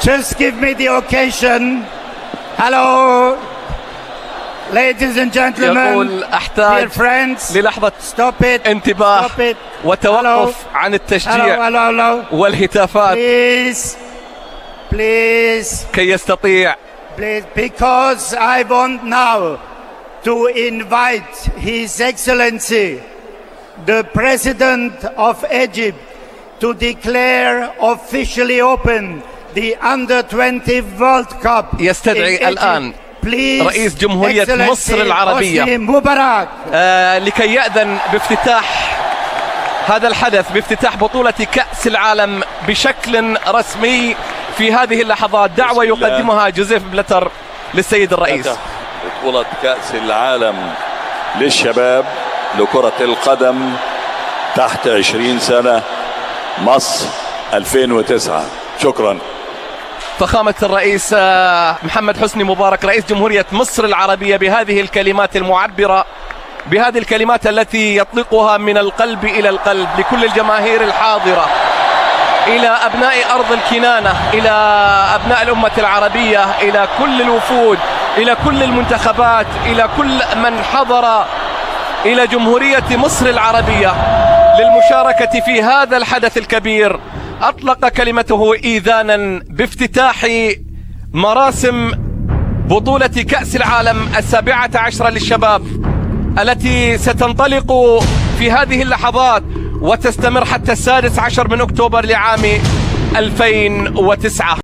Just give me the occasion. Hello, ladies and gentlemen, يقول dear أحتاج friends. للحظة Stop it. انتباه Stop it. وتوقف عن Hello, التشجيع hello, hello. والهتافات Please, please, كي يستطيع please, because I want now to invite His Excellency, the President of Egypt, to declare officially open the Under-20 World Cup. يستدعي in Egypt. الآن Please, رئيس جمهورية Excellency مصر العربية Hosni Mubarak. لكي يأذن بافتتاح هذا الحدث، بافتتاح بطولة كأس العالم بشكل رسمي في هذه اللحظات. دعوة يقدمها جوزيف بلاتر للسيد الرئيس. بطولة كأس العالم للشباب لكرة القدم تحت 20 سنة مصر 2009. شكرا. فخامة الرئيس محمد حسني مبارك رئيس جمهورية مصر العربية بهذه الكلمات المعبرة، بهذه الكلمات التي يطلقها من القلب إلى القلب لكل الجماهير الحاضرة، إلى أبناء أرض الكنانة، إلى أبناء الأمة العربية، إلى كل الوفود، إلى كل المنتخبات، إلى كل من حضر إلى جمهورية مصر العربية للمشاركة في هذا الحدث الكبير. أطلق كلمته إيذانا بافتتاح مراسم بطولة كأس العالم 17 للشباب التي ستنطلق في هذه اللحظات وتستمر حتى 16 من أكتوبر لعام 2009.